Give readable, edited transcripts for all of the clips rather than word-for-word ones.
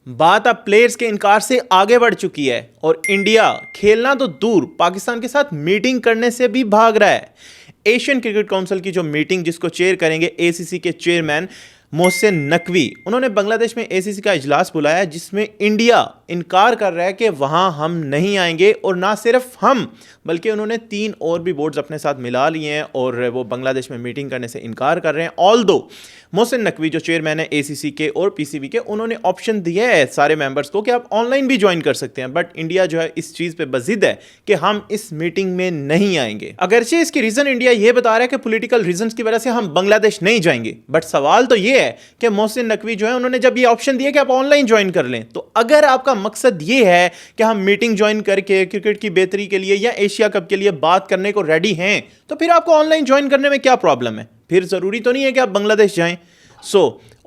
बात अब प्लेयर्स के इनकार से आगे बढ़ चुकी है और इंडिया खेलना तो दूर पाकिस्तान के साथ मीटिंग करने से भी भाग रहा है। एशियन क्रिकेट काउंसिल की जो मीटिंग जिसको चेयर करेंगे एसीसी के चेयरमैन मोहसिन नकवी, उन्होंने बांग्लादेश में एसीसी का इजलास बुलाया है जिसमें इंडिया इनकार कर रहा है कि वहां हम नहीं आएंगे। और ना सिर्फ हम बल्कि उन्होंने 3 और भी बोर्ड्स अपने साथ मिला लिए हैं और वो बांग्लादेश में मीटिंग करने से इनकार कर रहे हैं। ऑल दो मोहसिन नकवी जो चेयरमैन है एसीसी के और पीसीबी के, उन्होंने ऑप्शन दिया है सारे मेंबर्स को कि आप ऑनलाइन भी ज्वाइन कर सकते हैं, बट इंडिया जो है इस चीज पे बजिद है कि हम इस मीटिंग में नहीं आएंगे। अगरचे इसकी रीजन इंडिया ये बता रहा है कि पॉलिटिकल रीजंस की वजह से हम बांग्लादेश नहीं जाएंगे, बट सवाल तो ये है कि मोहसिन नकवी जो है उन्होंने जब ये ऑप्शन दिया कि आप ऑनलाइन ज्वाइन कर लें, तो अगर आपका मकसद ये है कि हम मीटिंग ज्वाइन करके क्रिकेट की बेहतरी के लिए या एशिया कप के लिए बात करने को रेडी हैं, तो फिर आपको ऑनलाइन ज्वाइन करने में क्या प्रॉब्लम है? फिर जरूरी तो नहीं है कि आप बांग्लादेश जाएं।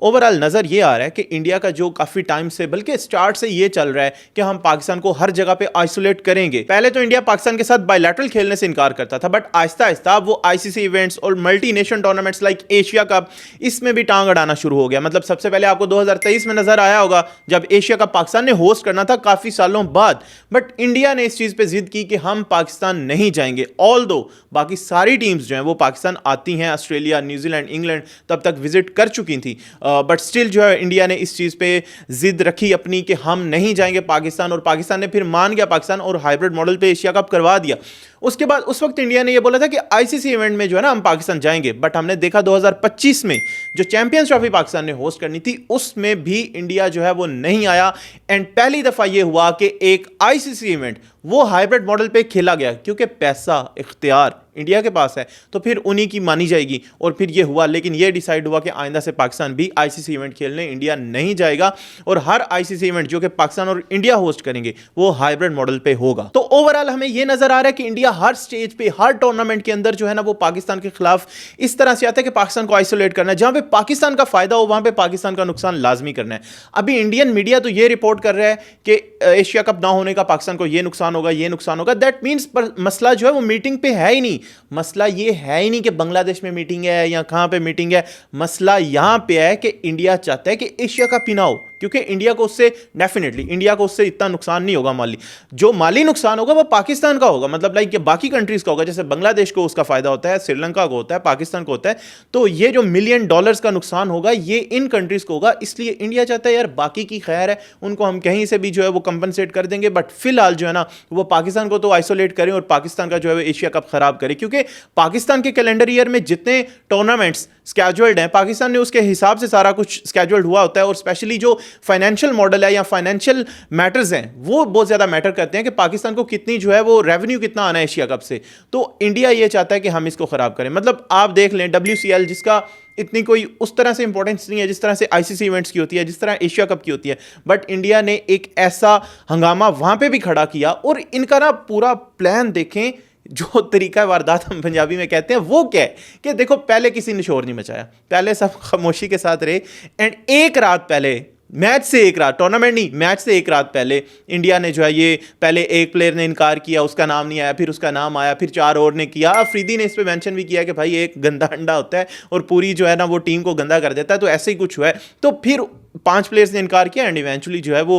ओवरऑल नजर ये आ रहा है कि इंडिया का जो काफी टाइम से बल्कि स्टार्ट से ये चल रहा है कि हम पाकिस्तान को हर जगह पे आइसोलेट करेंगे। पहले तो इंडिया पाकिस्तान के साथ बायलैटरल खेलने से इनकार करता था, बट आहिस्ता आहिस्ता वो आईसीसी इवेंट्स और multi nation tournaments like Asia cup, इसमें भी टांग अड़ाना शुरू हो गया। मतलब सबसे पहले आपको 2023 में नजर आया होगा जब एशिया कप पाकिस्तान ने होस्ट करना था काफी सालों बाद, बट इंडिया ने इस चीज पे जिद की कि हम पाकिस्तान नहीं जाएंगे। ऑल दो बाकी सारी टीम्स जो हैं वो पाकिस्तान आती हैं, ऑस्ट्रेलिया, न्यूजीलैंड, इंग्लैंड तब तक विजिट कर चुकी थी, बट स्टिल जो है इंडिया ने इस चीज पे जिद रखी अपनी कि हम नहीं जाएंगे पाकिस्तान, और पाकिस्तान ने फिर मान गया पाकिस्तान और हाइब्रिड मॉडल पे एशिया कप करवा दिया। उसके बाद उस वक्त इंडिया ने यह बोला था कि आईसीसी इवेंट में जो है ना हम पाकिस्तान जाएंगे, बट हमने देखा 2025 में जो चैंपियंस ट्रॉफी पाकिस्तान ने होस्ट करनी थी उसमें भी इंडिया जो है वो नहीं आया। एंड पहली दफा यह हुआ कि एक आईसीसी इवेंट वो हाइब्रिड मॉडल पे खेला गया, क्योंकि पैसा इख्तियार इंडिया के पास है तो फिर उन्हीं की मानी जाएगी, और फिर यह हुआ। लेकिन यह डिसाइड हुआ कि आइंदा से पाकिस्तान भी आईसीसी इवेंट खेलने इंडिया नहीं जाएगा, और हर आईसीसी इवेंट जो कि पाकिस्तान और इंडिया होस्ट करेंगे वो हाइब्रिड मॉडल पे होगा। तो ओवरऑल हमें यह नजर आ रहा है कि इंडिया हर स्टेज पे, हर टूर्नामेंट के अंदर जो है ना वो पाकिस्तान के खिलाफ इस तरह से आता है कि पाकिस्तान को आइसोलेट करना है। जहां पे पाकिस्तान का फायदा हो वहां पे पाकिस्तान का नुकसान लाजमी करना है। अभी इंडियन मीडिया तो यह रिपोर्ट कर रहा है कि एशिया कप ना होने का पाकिस्तान को यह नुकसान होगा, यह नुकसान होगा। दैट मीन्स पर मसला जो है वो मीटिंग पे है ही नहीं। मसला ये है ही नहीं कि बांग्लादेश में मीटिंग है या कहां पे मीटिंग है। मसला यहां पे है कि इंडिया चाहता है कि एशिया कप ही ना हो, क्योंकि इंडिया को उससे डेफिनेटली इंडिया को उससे इतना नुकसान नहीं होगा माली। जो माली नुकसान होगा वो पाकिस्तान का होगा, मतलब लाइक बाकी कंट्रीज का होगा। जैसे बांग्लादेश को उसका फायदा होता है, श्रीलंका को होता है, पाकिस्तान को होता है, तो ये जो $मिलियन का नुकसान होगा ये इन कंट्रीज को होगा। इसलिए इंडिया चाहता है यार बाकी की खैर है, उनको हम कहीं से भी जो है वो कंपनसेट कर देंगे, बट फिलहाल जो है ना वो पाकिस्तान को तो आइसोलेट करें और पाकिस्तान का जो है वो एशिया कप खराब करें। क्योंकि पाकिस्तान के कैलेंडर ईयर में जितने टूर्नामेंट्स स्केड्यूल्ड हैं, पाकिस्तान ने उसके हिसाब से सारा कुछ स्केड्यूल्ड हुआ होता है, और स्पेशली जो फाइनेंशियल मॉडल है या फाइनेंशियल मैटर्स हैं वो बहुत ज्यादा मैटर करते हैं कि पाकिस्तान को कितनी जो है वो रेवेन्यू कितना आना है एशिया कप से। तो इंडिया ये चाहता है कि हम इसको खराब करें। मतलब आप देख लें WCL जिसका इतनी कोई उस तरह से इंपॉर्टेंस नहीं है जिस तरह से आईसीसी इवेंट्स की होती है, जिस तरह एशिया कप की होती है, बट इंडिया ने एक ऐसा हंगामा वहां पे भी खड़ा किया। और इनका ना पूरा प्लान देखें, जो तरीका वारदात हम पंजाबी में कहते हैं वो क्या है कि देखो पहले किसी ने शोर नहीं मचाया, पहले सब खामोशी के साथ रहे, एंड एक रात पहले मैच से एक रात, टूर्नामेंट नहीं मैच से एक रात पहले इंडिया ने जो है ये पहले एक प्लेयर ने इनकार किया, उसका नाम नहीं आया, फिर उसका नाम आया, फिर 4 और ने किया। अफरीदी ने इस पे मेंशन भी किया कि भाई एक गंदा अंडा होता है और पूरी जो है ना वो टीम को गंदा कर देता है, तो ऐसे ही कुछ हुआ है। तो फिर 5 प्लेयर्स ने इनकार किया एंड इवेंचुअली जो है वो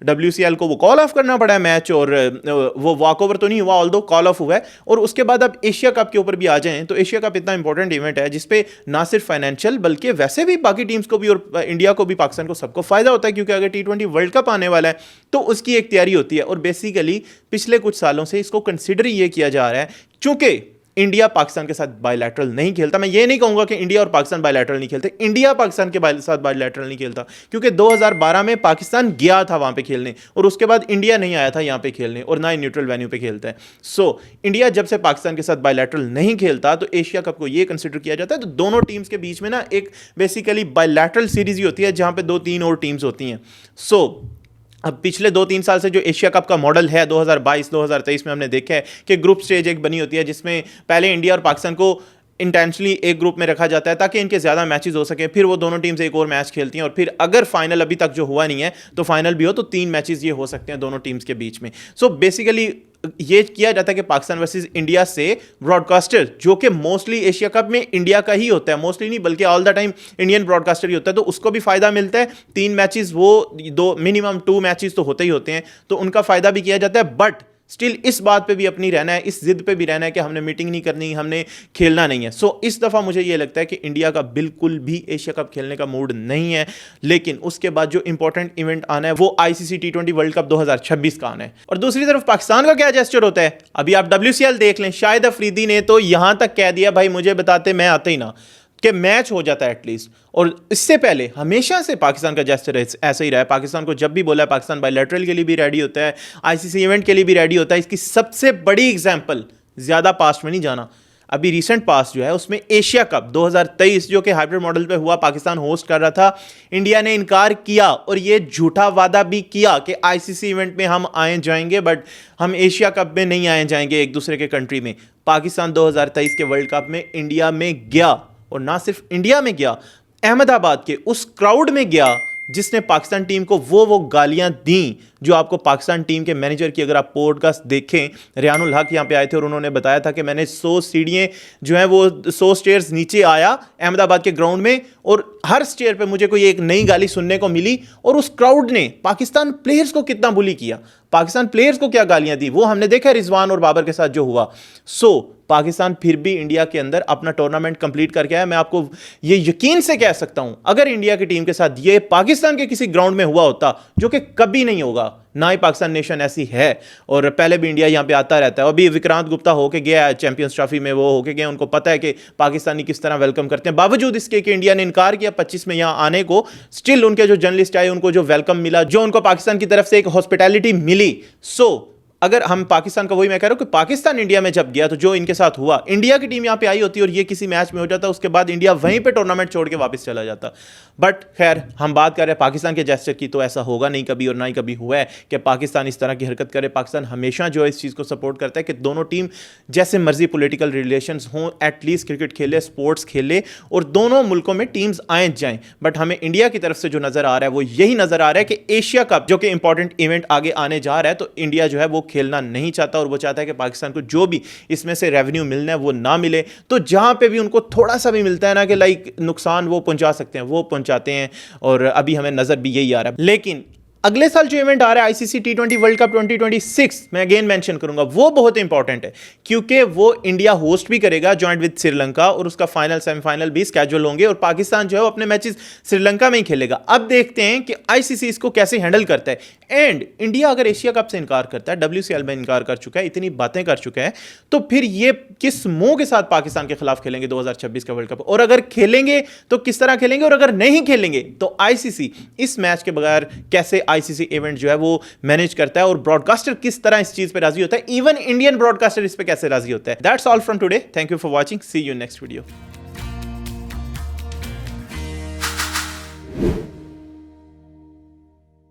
WCL को वो कॉल ऑफ करना पड़ा है मैच, और वो वॉक ओवर तो नहीं हुआ, ऑल्दो कॉल ऑफ हुआ है। और उसके बाद अब एशिया कप के ऊपर भी आ जाएं तो एशिया कप इतना इंपॉर्टेंट इवेंट है जिसपे ना सिर्फ फाइनेंशियल बल्कि वैसे भी बाकी टीम्स को भी और इंडिया को भी, पाकिस्तान को, सबको फायदा होता है, क्योंकि अगर T20 वर्ल्ड कप आने वाला है तो उसकी एक तैयारी होती है। और बेसिकली पिछले कुछ सालों से इसको कंसिडर ये किया जा रहा है, चूंकि इंडिया पाकिस्तान के साथ बायलैटरल नहीं खेलता। मैं ये नहीं कहूंगा कि इंडिया और पाकिस्तान बायलैटरल नहीं खेलते, इंडिया पाकिस्तान के साथ बायलैटरल नहीं खेलता, क्योंकि 2012 में पाकिस्तान गया था वहां पे खेलने और उसके बाद इंडिया नहीं आया था यहां पे खेलने, और ना ही न्यूट्रल वेन्यू पे खेलता है। इंडिया जब से पाकिस्तान के साथ बायलैटरल नहीं खेलता तो एशिया कप को ये कंसिडर किया जाता है। तो दोनों टीम्स के बीच में ना एक बेसिकली बायलैटरल सीरीज ही होती है जहां पे 2-3 और टीम्स होती हैं। अब पिछले 2-3 साल से जो एशिया कप का मॉडल है 2022-2023 में हमने देखा है कि ग्रुप स्टेज एक बनी होती है जिसमें पहले इंडिया और पाकिस्तान को इंटेंशनली एक ग्रुप में रखा जाता है ताकि इनके ज्यादा मैचेस हो सके, फिर वो दोनों टीम्स एक और मैच खेलती हैं और फिर अगर फाइनल अभी तक जो हुआ नहीं है तो फाइनल भी हो तो 3 मैचेस ये हो सकते हैं दोनों टीम्स के बीच में। सो बेसिकली ये किया जाता है कि पाकिस्तान वर्सेस इंडिया से ब्रॉडकास्टर, जो कि मोस्टली एशिया कप में इंडिया का ही होता है, मोस्टली नहीं बल्कि all the time Indian broadcaster ही होता है, तो उसको भी फायदा मिलता है। 3 मैचेस, वो दो मिनिमम 2 मैचेस तो होते ही होते हैं, तो उनका फायदा भी किया जाता है। बट स्टिल इस बात पे भी अपनी रहना है, इस जिद पे भी रहना है कि हमने मीटिंग नहीं करनी, हमने खेलना नहीं है। सो इस दफा मुझे ये लगता है कि इंडिया का बिल्कुल भी एशिया कप खेलने का मूड नहीं है, लेकिन उसके बाद जो इंपॉर्टेंट इवेंट आना है वो आईसीसी T20 वर्ल्ड कप 2026 का आना है। और दूसरी तरफ पाकिस्तान का क्या जेस्चर होता है, अभी आप WCL देख लें, शाहिद अफरीदी ने तो यहां तक कह दिया भाई मुझे बताते मैं आते ही ना, कि मैच हो जाता है एटलीस्ट। और इससे पहले हमेशा से पाकिस्तान का जेस्चर ऐसा ही रहा है, पाकिस्तान को जब भी बोला है पाकिस्तान बायलैटरल के लिए भी रेडी होता है, आईसीसी इवेंट के लिए भी रेडी होता है। इसकी सबसे बड़ी एग्जांपल, ज्यादा पास्ट में नहीं जाना, अभी रिसेंट पास्ट जो है उसमें एशिया कप 2023 जो कि हाइब्रिड मॉडल पे हुआ, पाकिस्तान होस्ट कर रहा था, इंडिया ने इनकार किया और ये झूठा वादा भी किया कि आईसीसी इवेंट में हम आए जाएंगे बट हम एशिया कप में नहीं आए जाएंगे एक दूसरे के कंट्री में। पाकिस्तान 2023 के वर्ल्ड कप में इंडिया में गया, और ना सिर्फ इंडिया में गया, अहमदाबाद के उस क्राउड में गया जिसने पाकिस्तान टीम को वो गालियां दी जो आपको पाकिस्तान टीम के मैनेजर की, अगर आप पॉडकास्ट देखें, रियानुल हक यहां पे आए थे और उन्होंने बताया था कि मैंने 100 सीढ़ियां जो है वो 100 स्टेयर्स नीचे आया अहमदाबाद के ग्राउंड में और हर स्टेयर पे मुझे कोई एक नई गाली सुनने को मिली। और उस क्राउड ने पाकिस्तान प्लेयर्स को कितना बुली किया, पाकिस्तान प्लेयर्स को क्या गालियां दी, वो हमने देखा रिजवान और बाबर के साथ जो हुआ। सो पाकिस्तान फिर भी इंडिया के अंदर अपना टूर्नामेंट कंप्लीट करके आया। मैं आपको ये यकीन से कह सकता हूं, अगर इंडिया की टीम के साथ ये पाकिस्तान के किसी ग्राउंड में हुआ होता, जो कि कभी नहीं होगा, ना ही पाकिस्तान नेशन ऐसी है, और पहले भी इंडिया यहां पे आता रहता है। अभी विक्रांत गुप्ता होके गया है चैंपियंस ट्रॉफी में, वो होके गए, उनको पता है कि पाकिस्तानी किस तरह वेलकम करते हैं। बावजूद इसके कि इंडिया ने इनकार किया 25 में यहां आने को, स्टिल उनके जो जर्नलिस्ट आए उनको जो वेलकम मिला, जो उनको पाकिस्तान की तरफ से एक हॉस्पिटैलिटी मिली। सो अगर हम पाकिस्तान का, वही मैं कह रहा हूं कि पाकिस्तान इंडिया में जब गया तो जो इनके साथ हुआ, इंडिया की टीम यहां पे आई होती और ये किसी मैच में हो जाता, उसके बाद इंडिया वहीं पे टूर्नामेंट छोड़ के वापस चला जाता। बट खैर हम बात कर रहे हैं पाकिस्तान के जेस्चर की, तो ऐसा होगा नहीं कभी और ना ही कभी हुआ है कि पाकिस्तान इस तरह की हरकत करे। पाकिस्तान हमेशा जो है इस चीज़ को सपोर्ट करता है कि दोनों टीम जैसे मर्जी पॉलिटिकल रिलेशंस हों, एटलीस्ट क्रिकेट खेले, स्पोर्ट्स खेले और दोनों मुल्कों में टीम्स आए जाएं। बट हमें इंडिया की तरफ से जो नजर आ रहा है वो यही नजर आ रहा है कि एशिया कप जो कि इंपॉर्टेंट इवेंट आगे आने जा रहा है, तो इंडिया जो है वो खेलना नहीं चाहता और वो चाहता है कि पाकिस्तान को जो भी इसमें से रेवेन्यू मिलना है वो ना मिले। तो जहां पे भी उनको थोड़ा सा भी मिलता है ना कि लाइक नुकसान वो पहुंचा सकते हैं, वो पहुंचाते हैं, और अभी हमें नजर भी यही आ रहा है। लेकिन अगले साल जो इवेंट आ रहा है आईसीसी T20 वर्ल्ड कप 2026, मैं अगेन मेंशन करूंगा, वो बहुत इंपॉर्टेंट है क्योंकि वो इंडिया होस्ट भी करेगा जॉइंट विद श्रीलंका, और उसका फाइनल सेमीफाइनल भी स्केड्यूल होंगे और पाकिस्तान जो है वो अपने मैचेस श्रीलंका में ही खेलेगा। अब देखते हैं कि आईसीसी इसको कैसे हैंडल करता है। एंड इंडिया अगर एशिया कप से इनकार करता है, WCL में इनकार कर चुका है, इतनी बातें कर चुका है, तो फिर ये किस मुंह के साथ पाकिस्तान के खिलाफ खेलेंगे 2026 का वर्ल्ड कप, और अगर खेलेंगे तो किस तरह खेलेंगे, और अगर नहीं खेलेंगे तो आईसीसी इस मैच के बगैर कैसे आईसीसी इवेंट जो है वो मैनेज करता है, और ब्रॉडकास्टर किस तरह इस चीज पे राजी होता है, इवन इंडियन ब्रॉडकास्टर इस पे कैसे राजी होता है। That's all from today, thank you for watching, see you next video.